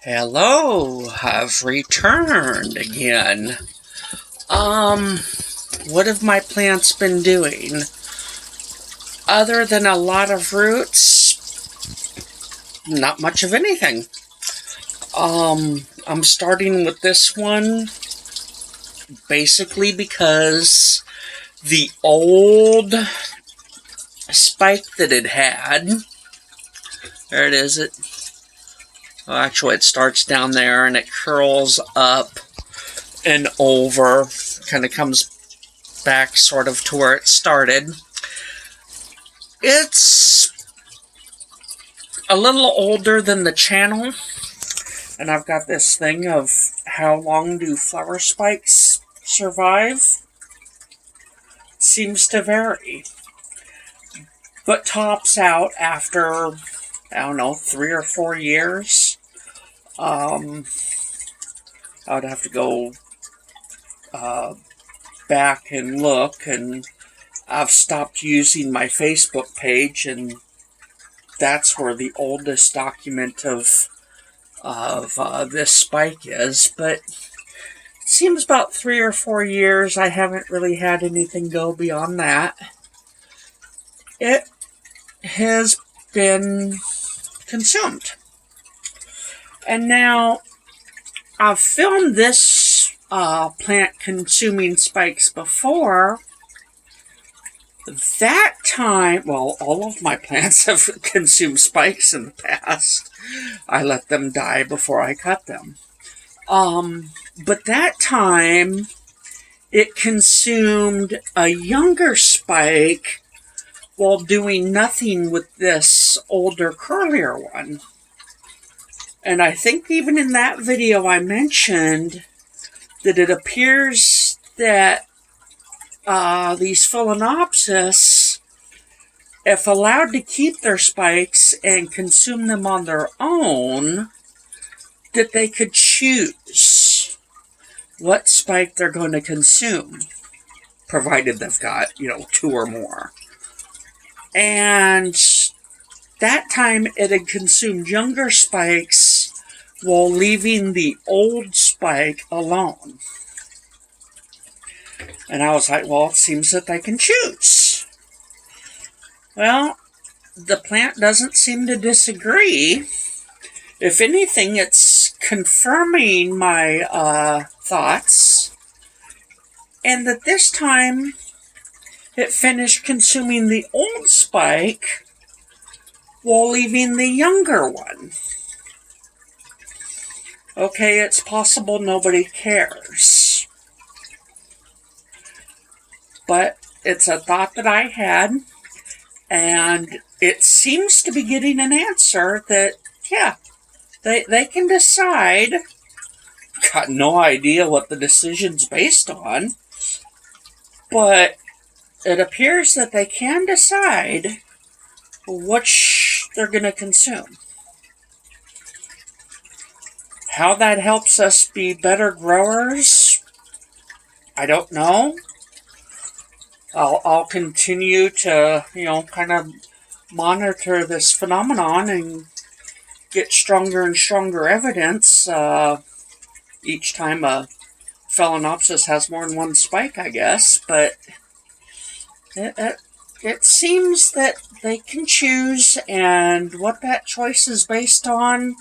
Hello, I've returned again. What have my plants been doing? Other than a lot of roots, not much of anything. I'm starting with this one basically because the old spike that it had, there it is, actually it starts down there and it curls up and over, kind of comes back sort of to where it started. It's a little older than the channel, and I've got this thing of how long do flower spikes survive. Seems to vary, but tops out after, I don't know, 3 or 4 years. I would have to go back and look, and I've stopped using my Facebook page, and that's where the oldest document of this spike is. But it seems about 3 or 4 years. I haven't really had anything go beyond that. It has been consumed. And now, I've filmed this plant consuming spikes before. That time, well, all of my plants have consumed spikes in the past. I let them die before I cut them. But that time, it consumed a younger spike while doing nothing with this older, curlier one. And I think even in that video I mentioned that it appears that these Phalaenopsis, if allowed to keep their spikes and consume them on their own, that they could choose what spike they're going to consume, provided they've got, 2 or more. And that time it had consumed younger spikes while leaving the old spike alone. And I was like, well, it seems that they can choose. Well, the plant doesn't seem to disagree. If anything, it's confirming my thoughts. And that this time, it finished consuming the old spike while leaving the younger one. Okay, it's possible nobody cares. But it's a thought that I had, and it seems to be getting an answer that, yeah, they can decide. Got no idea what the decision's based on, but it appears that they can decide which they're going to consume. How that helps us be better growers, I don't know. I'll continue to, kind of monitor this phenomenon and get stronger and stronger evidence each time a Phalaenopsis has more than one spike, I guess. But it seems that they can choose, and what that choice is based on,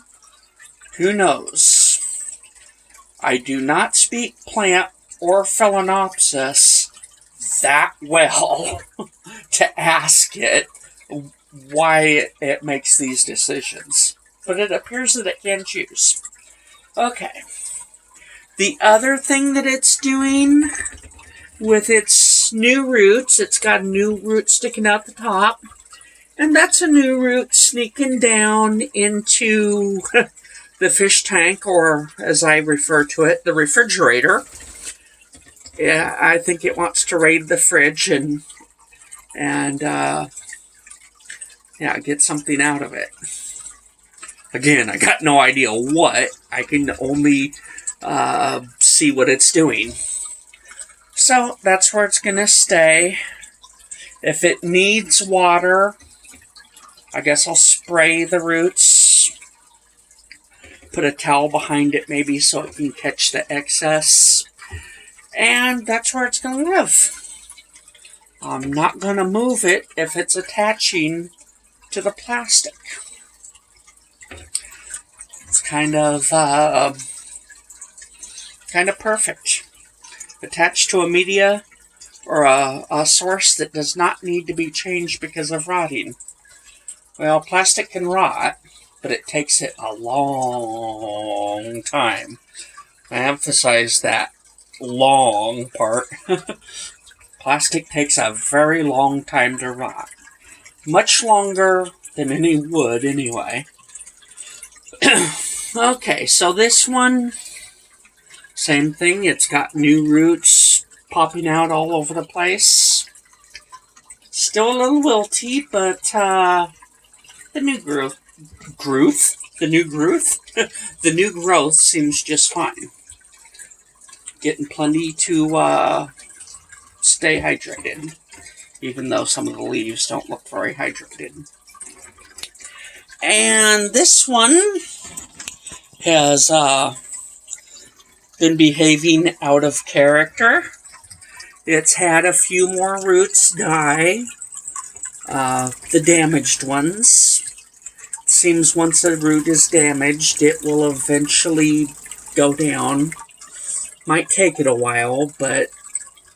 who knows? I do not speak plant or Phalaenopsis that well to ask it why it makes these decisions. But it appears that it can choose. Okay. The other thing that it's doing with its new roots, it's got a new root sticking out the top. And that's a new root sneaking down into the fish tank, or as I refer to it, the refrigerator. Yeah, I think it wants to raid the fridge and get something out of it. Again, I got no idea what. I can only see what it's doing. So that's where it's going to stay. If it needs water, I guess I'll spray the roots. put a towel behind it maybe so it can catch the excess. And that's where it's going to live. I'm not going to move it if it's attaching to the plastic. It's kind of perfect. Attached to a media or a source that does not need to be changed because of rotting. Well, plastic can rot, but it takes it a long time. I emphasize that long part. Plastic takes a very long time to rot. Much longer than any wood, anyway. Okay, so this one, same thing. It's got new roots popping out all over the place. Still a little wilty, but the new growth seems just fine. Getting plenty to stay hydrated, even though some of the leaves don't look very hydrated. And this one has been behaving out of character. It's had a few more roots die, the damaged ones. It seems once a root is damaged, it will eventually go down. Might take it a while, but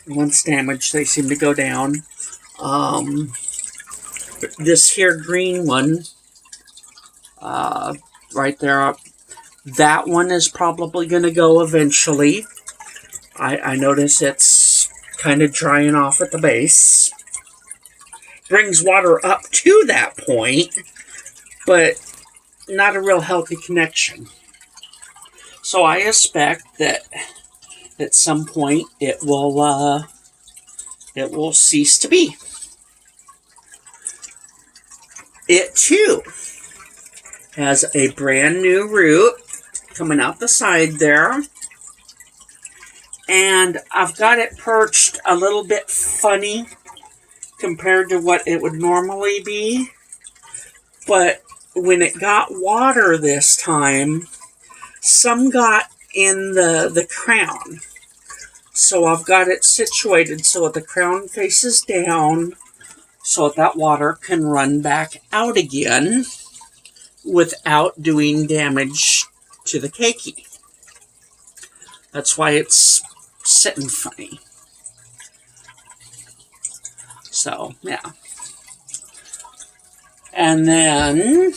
once damaged, they seem to go down. This here green one, right there, that one is probably going to go eventually. I notice it's kind of drying off at the base. Brings water up to that point, but not a real healthy connection. So I expect that at some point it will cease to be. It too has a brand new root coming out the side there. And I've got it perched a little bit funny compared to what it would normally be. But when it got water this time, some got in the crown. So I've got it situated so that the crown faces down so that water can run back out again without doing damage to the keiki. That's why it's sitting funny. So, yeah. And then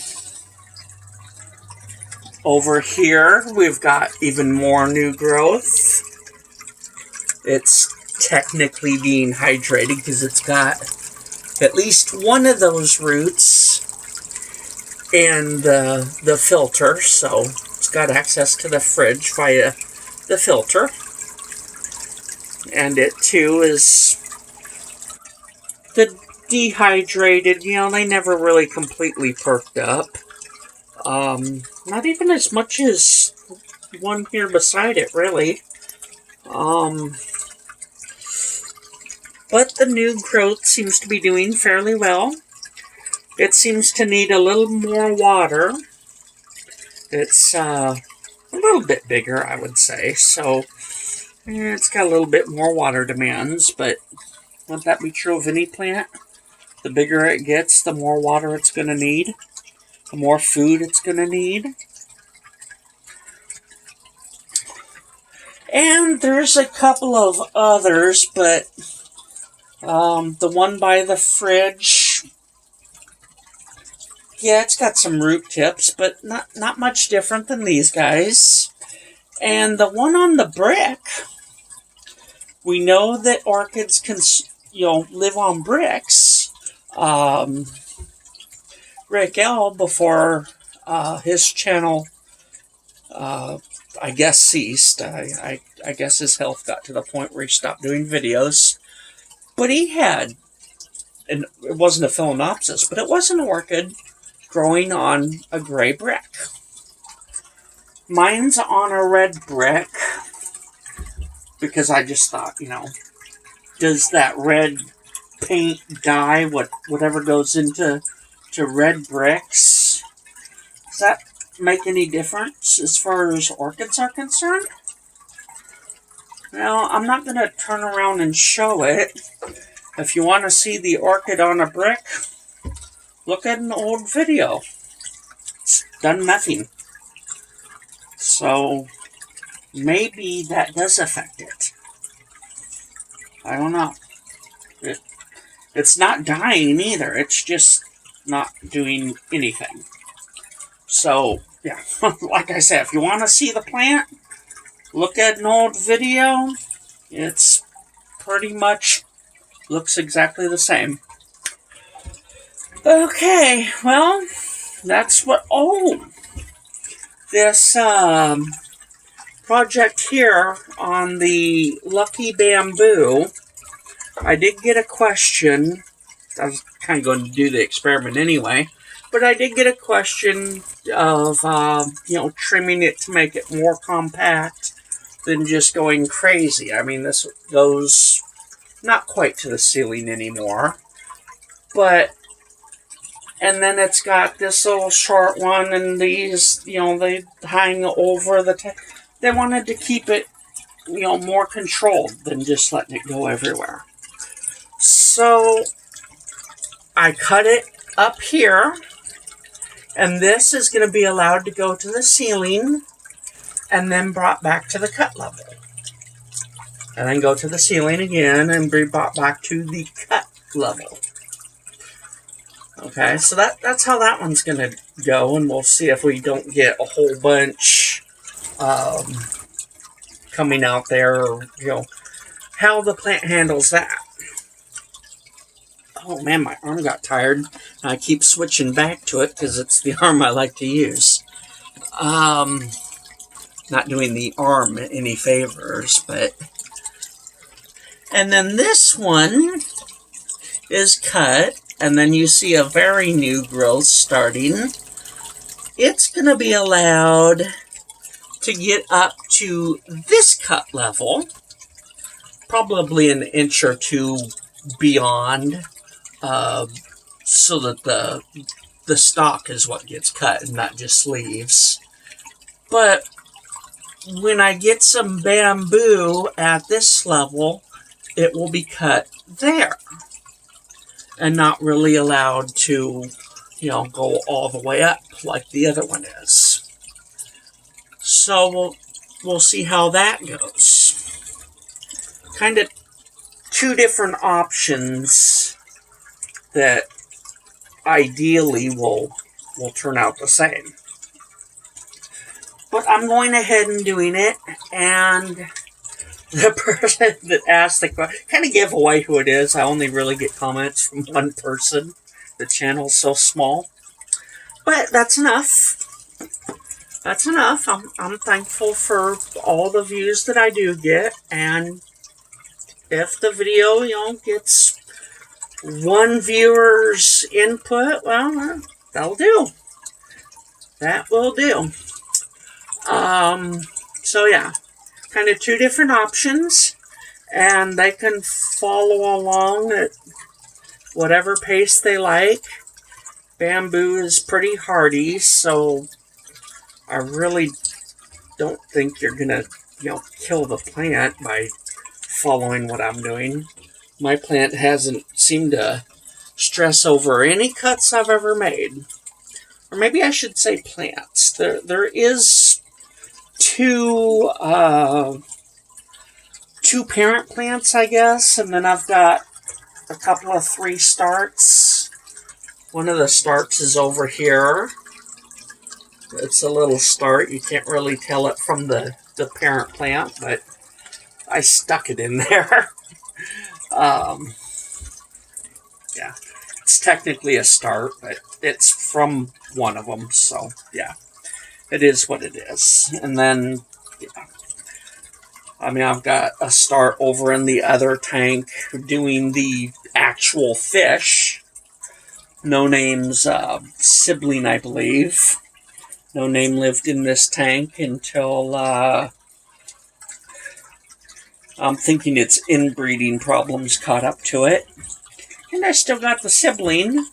over here, we've got even more new growth. It's technically being hydrated because it's got at least one of those roots in the filter, so it's got access to the fridge via the filter. And it too is the dehydrated, they never really completely perked up. Not even as much as one here beside it, really. But the new growth seems to be doing fairly well. It seems to need a little more water. It's a little bit bigger, I would say, so it's got a little bit more water demands, but wouldn't that be true of any plant? The bigger it gets, the more water it's going to need, the more food it's going to need. And there's a couple of others, but the one by the fridge, yeah, it's got some root tips, but not much different than these guys. And the one on the brick, we know that orchids can, live on bricks. Rick L, before his channel, I guess, ceased. I guess his health got to the point where he stopped doing videos. But he had, and it wasn't a Phalaenopsis, but it was an orchid growing on a gray brick. Mine's on a red brick because I just thought, does that red paint dye whatever goes into red bricks? Does that make any difference as far as orchids are concerned. Well, I'm not going to turn around and show it. If you want to see the orchid on a brick, look at an old video. It's done nothing. So maybe that does affect it. I don't know. It's not dying either. It's just not doing anything. So, yeah, like I said, if you want to see the plant, look at an old video. It's pretty much looks exactly the same. Okay, well, that's what, this project here on the Lucky Bamboo, I did get a question. I was kind of going to do the experiment anyway, but I did get a question of, trimming it to make it more compact than just going crazy. I mean, this goes not quite to the ceiling anymore, but, and then it's got this little short one, and these, they hang over the, they wanted to keep it, more controlled than just letting it go everywhere. So I cut it up here, and this is going to be allowed to go to the ceiling and then brought back to the cut level. And then go to the ceiling again and be brought back to the cut level. Okay, so that's how that one's going to go, and we'll see if we don't get a whole bunch coming out there, or, how the plant handles that. Oh man, my arm got tired. I keep switching back to it because it's the arm I like to use. Not doing the arm any favors, but... And then this one is cut, and then you see a very new growth starting. It's going to be allowed to get up to this cut level, probably an inch or two beyond, so that the stalk is what gets cut and not just leaves. But when I get some bamboo at this level, it will be cut there and not really allowed to, go all the way up like the other one is. So we'll see how that goes. Kind of two different options that ideally will turn out the same. But I'm going ahead and doing it, and the person that asked the question, kind of give away who it is. I only really get comments from one person. The channel's so small. But that's enough. That's enough. I'm thankful for all the views that I do get, and if the video, gets one viewer's input, well, that'll do. That will do. So yeah, kind of two different options, and they can follow along at whatever pace they like. Bamboo is pretty hardy, so I really don't think you're gonna, kill the plant by following what I'm doing. My plant hasn't seemed to stress over any cuts I've ever made. Or maybe I should say plants. There is two parent plants, I guess, and then I've got a couple of 3 starts. One of the starts is over here. It's a little start. You can't really tell it from the parent plant, but I stuck it in there. Yeah, it's technically a start, but it's from one of them, so yeah, it is what it is. And then, yeah, I mean, I've got a start over in the other tank doing the actual fish. No Name's sibling, I believe. No Name lived in this tank until, I'm thinking its inbreeding problems caught up to it. And I still got the sibling.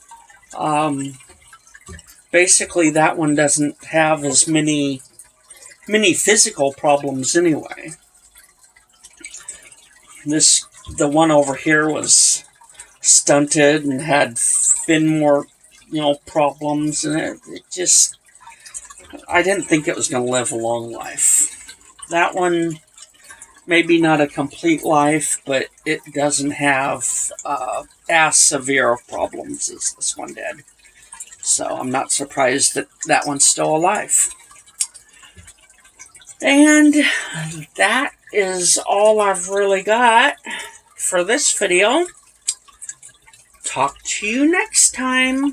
basically that one doesn't have as many physical problems anyway. The one over here was stunted and had fin more, problems, and it just, I didn't think it was going to live a long life. That one, maybe not a complete life, but it doesn't have as severe of problems as this one did. So I'm not surprised that that one's still alive. And that is all I've really got for this video. Talk to you next time.